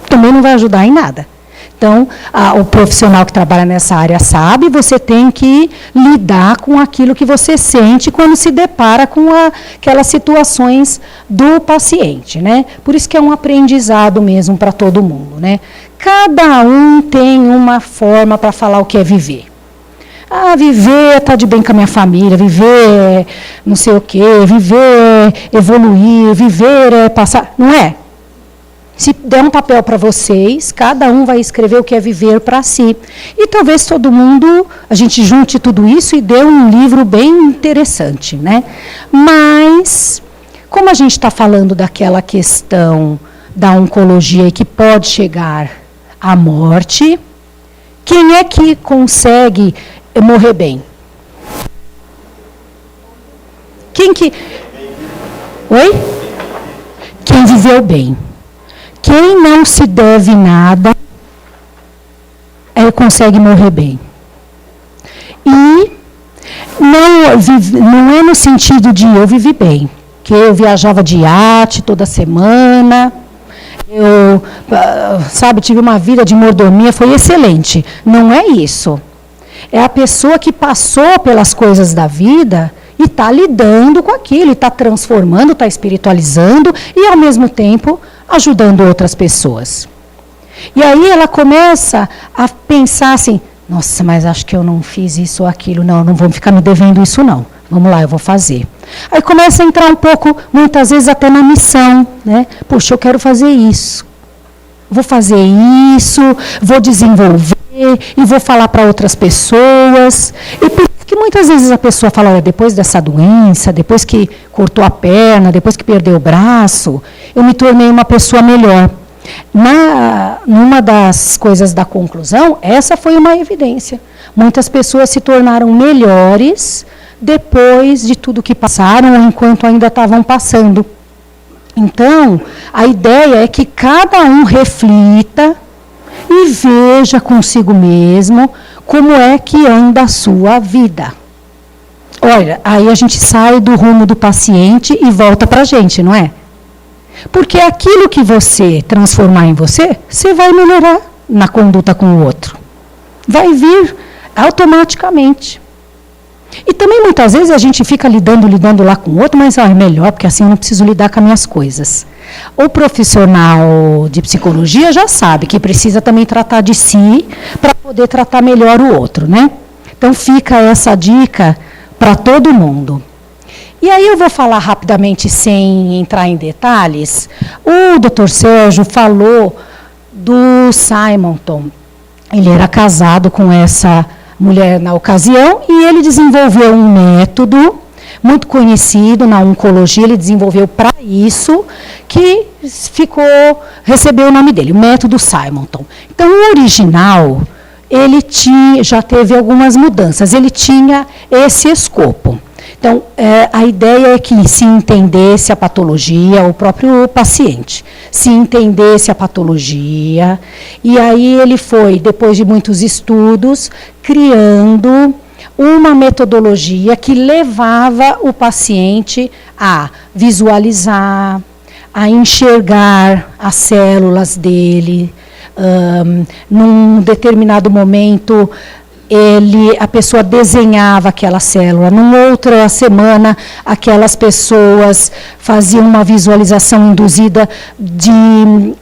Também não vai ajudar em nada. Então, o profissional que trabalha nessa área sabe, você tem que lidar com aquilo que você sente quando se depara com aquelas situações do paciente, né? Por isso que é um aprendizado mesmo para todo mundo, né? Cada um tem uma forma para falar o que é viver. Viver é estar de bem com a minha família, viver é não sei o quê, viver é evoluir, viver é passar... Não é? Se der um papel para vocês, cada um vai escrever o que é viver para si. E talvez todo mundo, a gente junte tudo isso e dê um livro bem interessante, né? Mas, como a gente está falando daquela questão da oncologia que pode chegar à morte, quem é que consegue morrer bem? Quem que... Oi? Quem viveu bem. Quem não se deve nada, consegue morrer bem. E não é no sentido de eu vivi bem, que eu viajava de iate toda semana, eu, tive uma vida de mordomia, foi excelente. Não é isso. É a pessoa que passou pelas coisas da vida e está lidando com aquilo, está transformando, está espiritualizando e, ao mesmo tempo, ajudando outras pessoas. E aí ela começa a pensar assim, nossa, mas acho que eu não fiz isso ou aquilo, não vou ficar me devendo isso não, vamos lá, eu vou fazer. Aí começa a entrar um pouco, muitas vezes até na missão, né? Puxa, eu quero fazer isso, vou fazer isso, vou desenvolver e vou falar para outras pessoas. E por que muitas vezes a pessoa fala, olha, depois dessa doença, depois que cortou a perna, depois que perdeu o braço, eu me tornei uma pessoa melhor. Numa das coisas da conclusão, essa foi uma evidência. Muitas pessoas se tornaram melhores depois de tudo que passaram ou enquanto ainda estavam passando. Então, a ideia é que cada um reflita e veja consigo mesmo como é que anda a sua vida. Olha, aí a gente sai do rumo do paciente e volta para a gente, não é? Porque aquilo que você transformar em você, você vai melhorar na conduta com o outro. Vai vir automaticamente. E também muitas vezes a gente fica lidando lá com o outro, mas é melhor, porque assim eu não preciso lidar com as minhas coisas. O profissional de psicologia já sabe que precisa também tratar de si para poder tratar melhor o outro, né? Então fica essa dica para todo mundo. E aí eu vou falar rapidamente, sem entrar em detalhes. O Dr. Sérgio falou do Simonton. Ele era casado com essa mulher na ocasião e ele desenvolveu um método muito conhecido na oncologia, ele desenvolveu para isso, que recebeu o nome dele, o método Simonton. Então, o original, ele já teve algumas mudanças, ele tinha esse escopo. Então, a ideia é que se entendesse a patologia, o próprio paciente, se entendesse a patologia, e aí ele foi, depois de muitos estudos, criando uma metodologia que levava o paciente a visualizar, a enxergar as células dele. Num determinado momento, a pessoa desenhava aquela célula. Numa outra semana, aquelas pessoas faziam uma visualização induzida de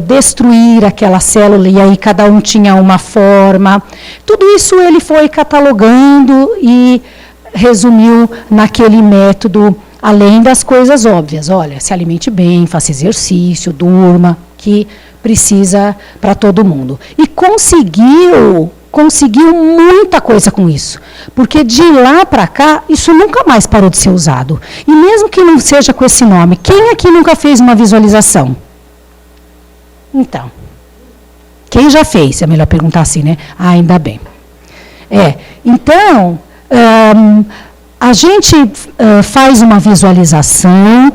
destruir aquela célula, e aí cada um tinha uma forma. Tudo isso ele foi catalogando e resumiu naquele método, além das coisas óbvias. Olha, se alimente bem, faça exercício, durma, que precisa para todo mundo. E conseguiu muita coisa com isso. Porque de lá para cá, isso nunca mais parou de ser usado. E mesmo que não seja com esse nome, quem aqui nunca fez uma visualização? Então, quem já fez? É melhor perguntar assim, né? Ah, ainda bem. Então, a gente faz uma visualização,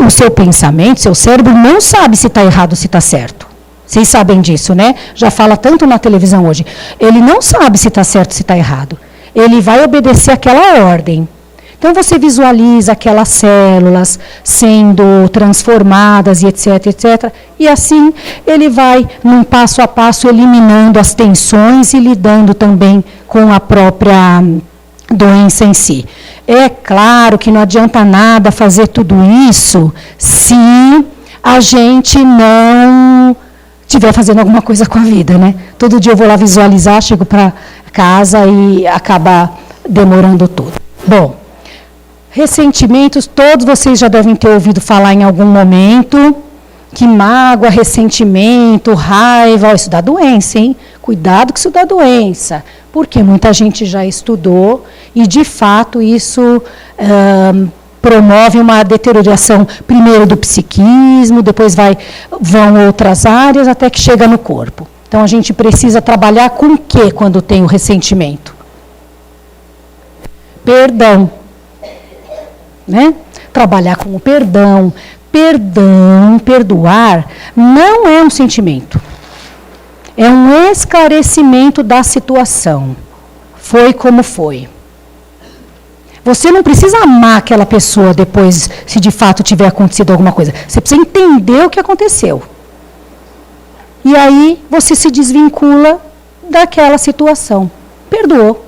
o seu pensamento, seu cérebro não sabe se está errado ou se está certo. Vocês sabem disso, né? Já fala tanto na televisão hoje. Ele não sabe se está certo ou se está errado. Ele vai obedecer aquela ordem. Então, você visualiza aquelas células sendo transformadas e etc, etc. E assim, ele vai, num passo a passo, eliminando as tensões e lidando também com a própria doença em si. É claro que não adianta nada fazer tudo isso se a gente não estiver fazendo alguma coisa com a vida, né? Todo dia eu vou lá visualizar, chego para casa e acaba demorando tudo. Bom, ressentimentos, todos vocês já devem ter ouvido falar em algum momento que mágoa, ressentimento, raiva, isso dá doença, hein? Cuidado que isso dá doença, porque muita gente já estudou e, de fato, isso promove uma deterioração, primeiro do psiquismo, depois vão outras áreas, até que chega no corpo. Então, a gente precisa trabalhar com o quê quando tem o ressentimento? Perdão. Né? Trabalhar com o perdão. Perdão, perdoar, não é um sentimento. É um esclarecimento da situação. Foi como foi. Você não precisa amar aquela pessoa depois, se de fato tiver acontecido alguma coisa. Você precisa entender o que aconteceu. E aí você se desvincula daquela situação. Perdoou.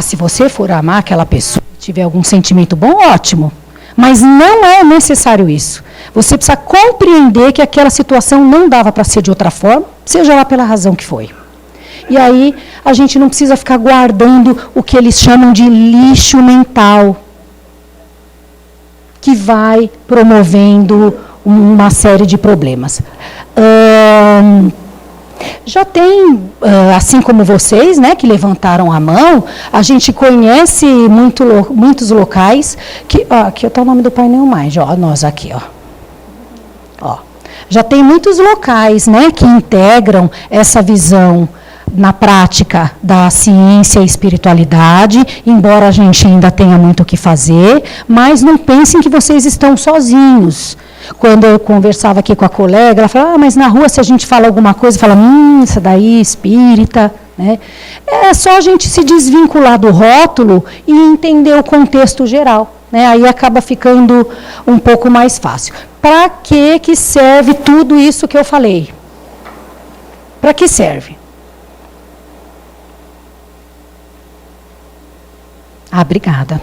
Se você for amar aquela pessoa, tiver algum sentimento bom, ótimo. Mas não é necessário isso. Você precisa compreender que aquela situação não dava para ser de outra forma, seja lá pela razão que foi. E aí, a gente não precisa ficar guardando o que eles chamam de lixo mental, que vai promovendo uma série de problemas. Já tem, assim como vocês, né, que levantaram a mão, a gente conhece muitos locais que... aqui está o nome do painel mais, nós aqui, já tem muitos locais, né, que integram essa visão na prática da ciência e espiritualidade, embora a gente ainda tenha muito o que fazer, mas não pensem que vocês estão sozinhos. Quando eu conversava aqui com a colega, ela falava, mas na rua se a gente fala alguma coisa, fala, isso daí, espírita, né? É só a gente se desvincular do rótulo e entender o contexto geral, né? Aí acaba ficando um pouco mais fácil. Para que serve tudo isso que eu falei? Para que serve? Obrigada.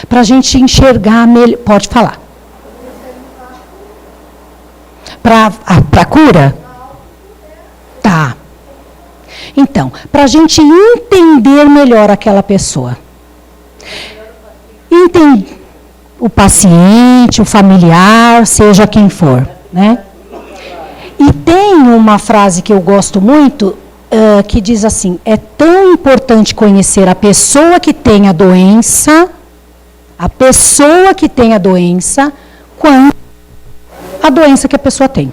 Para a gente enxergar melhor. Pode falar. Para cura? Tá. Então, para a gente entender melhor aquela pessoa. O paciente, o familiar, seja quem for, né? E tem uma frase que eu gosto muito, que diz assim, é tão importante conhecer a pessoa que tem a doença quanto a doença que a pessoa tem.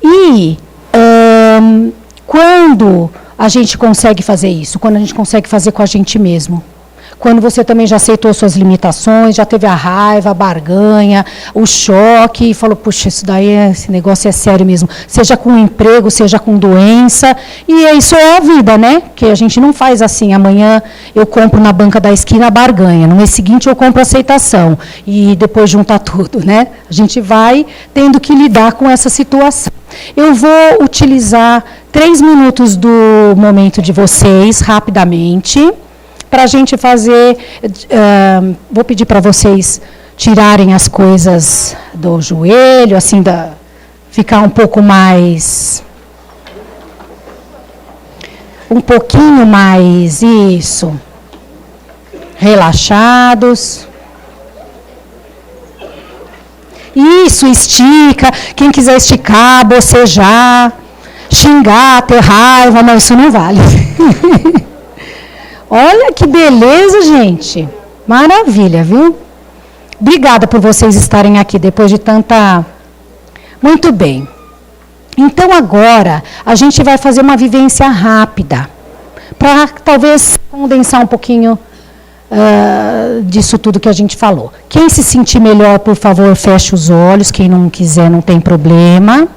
E quando a gente consegue fazer isso? Quando a gente consegue fazer com a gente mesmo. Quando você também já aceitou suas limitações, já teve a raiva, a barganha, o choque, e falou, puxa, esse negócio é sério mesmo. Seja com emprego, seja com doença. E isso é a vida, né? Que a gente não faz assim, amanhã eu compro na banca da esquina a barganha, no mês seguinte eu compro a aceitação. E depois junta tudo, né? A gente vai tendo que lidar com essa situação. Eu vou utilizar 3 minutos do momento de vocês, rapidamente, para a gente fazer, vou pedir para vocês tirarem as coisas do joelho, assim, ficar um pouco mais, um pouquinho mais, isso, relaxados. Isso, estica, quem quiser esticar, bocejar, xingar, ter raiva, mas isso não vale. Olha que beleza, gente. Maravilha, viu? Obrigada por vocês estarem aqui depois de tanta... Muito bem. Então, agora, a gente vai fazer uma vivência rápida, para talvez condensar um pouquinho disso tudo que a gente falou. Quem se sentir melhor, por favor, feche os olhos. Quem não quiser, não tem problema.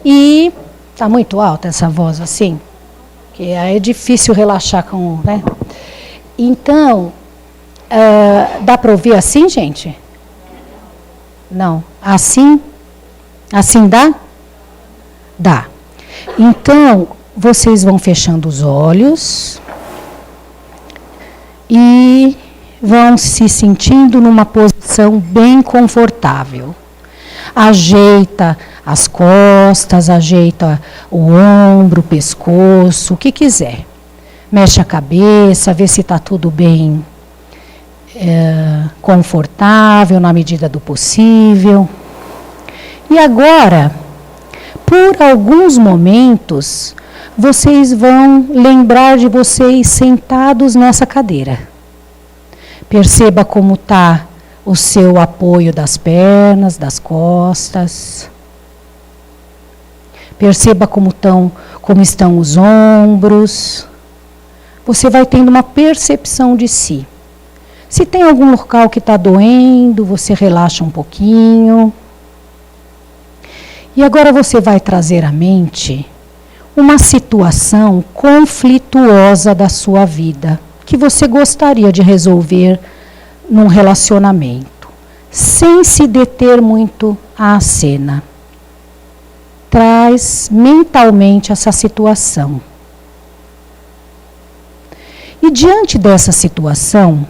E... Está muito alta essa voz assim? Que aí é difícil relaxar com, né? Então, dá para ouvir assim, gente? Não. Assim? Assim dá? Dá. Então, vocês vão fechando os olhos e vão se sentindo numa posição bem confortável. Ajeita as costas, ajeita o ombro, o pescoço, o que quiser. Mexe a cabeça, vê se está tudo bem confortável na medida do possível. E agora, por alguns momentos, vocês vão lembrar de vocês sentados nessa cadeira. Perceba como está o seu apoio das pernas, das costas. Perceba como estão os ombros. Você vai tendo uma percepção de si. Se tem algum local que está doendo, você relaxa um pouquinho. E agora você vai trazer à mente uma situação conflituosa da sua vida, que você gostaria de resolver num relacionamento, sem se deter muito à cena. Traz mentalmente essa situação. E diante dessa situação,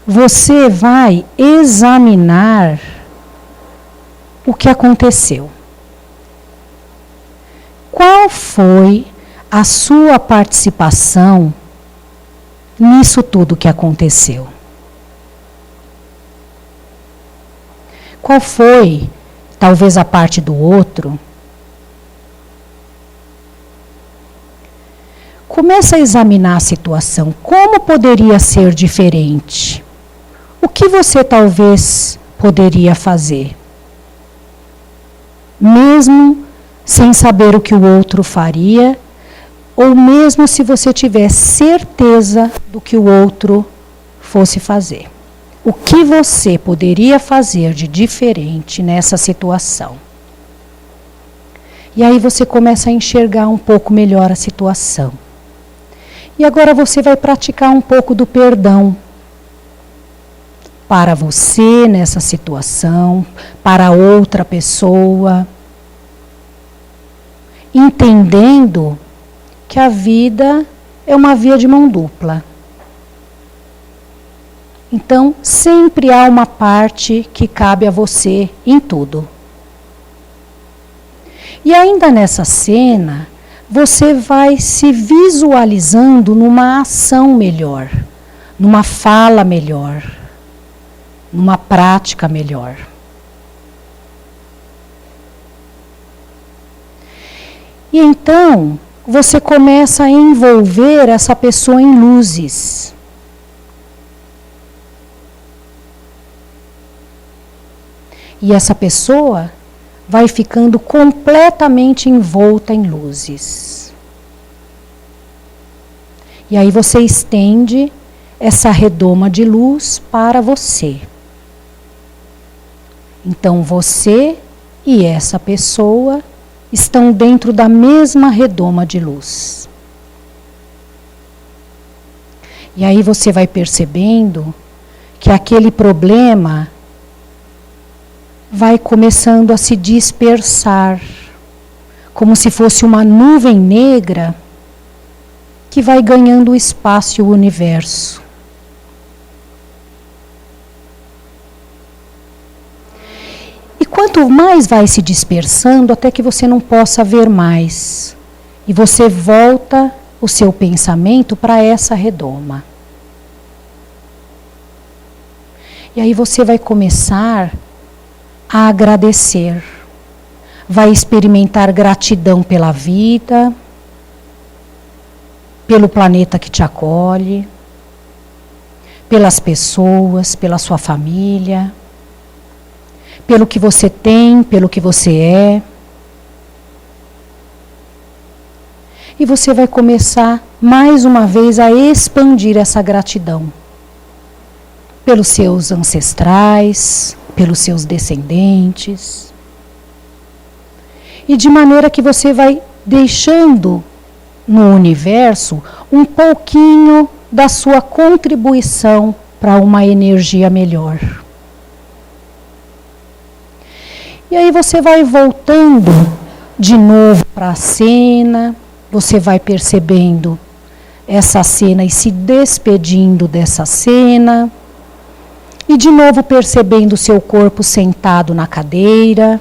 você vai examinar o que aconteceu. Qual foi a sua participação nisso tudo que aconteceu? Qual foi, talvez, a parte do outro? Começa a examinar a situação. Como poderia ser diferente? O que você talvez poderia fazer? Mesmo sem saber o que o outro faria, ou mesmo se você tiver certeza do que o outro fosse fazer. O que você poderia fazer de diferente nessa situação? E aí você começa a enxergar um pouco melhor a situação. E agora você vai praticar um pouco do perdão. Para você nessa situação, para outra pessoa. Entendendo que a vida é uma via de mão dupla. Então, sempre há uma parte que cabe a você em tudo. E ainda nessa cena, você vai se visualizando numa ação melhor, numa fala melhor, numa prática melhor. E então, você começa a envolver essa pessoa em luzes. E essa pessoa vai ficando completamente envolta em luzes. E aí você estende essa redoma de luz para você. Então você e essa pessoa estão dentro da mesma redoma de luz. E aí você vai percebendo que aquele problema vai começando a se dispersar, como se fosse uma nuvem negra que vai ganhando espaço e o universo. E quanto mais vai se dispersando, até que você não possa ver mais. E você volta o seu pensamento para essa redoma. E aí você vai começar a agradecer. Vai experimentar gratidão pela vida, pelo planeta que te acolhe, pelas pessoas, pela sua família, pelo que você tem, pelo que você é. E você vai começar, mais uma vez, a expandir essa gratidão. Pelos seus ancestrais, pelos seus descendentes. E de maneira que você vai deixando no universo um pouquinho da sua contribuição para uma energia melhor. E aí você vai voltando de novo para a cena, você vai percebendo essa cena e se despedindo dessa cena. E de novo percebendo o seu corpo sentado na cadeira.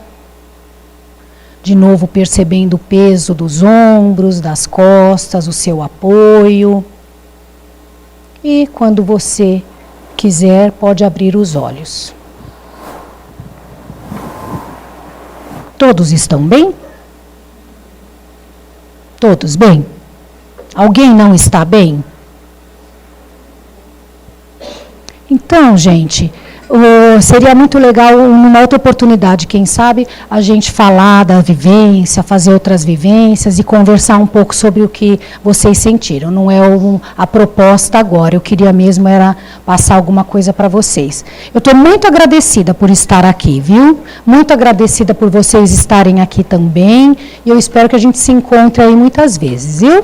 De novo percebendo o peso dos ombros, das costas, o seu apoio. E quando você quiser, pode abrir os olhos. Todos estão bem? Todos bem? Alguém não está bem? Então, gente, seria muito legal, numa outra oportunidade, quem sabe, a gente falar da vivência, fazer outras vivências e conversar um pouco sobre o que vocês sentiram. Não é a proposta agora, eu queria mesmo era passar alguma coisa para vocês. Eu estou muito agradecida por estar aqui, viu? Muito agradecida por vocês estarem aqui também, e eu espero que a gente se encontre aí muitas vezes, viu?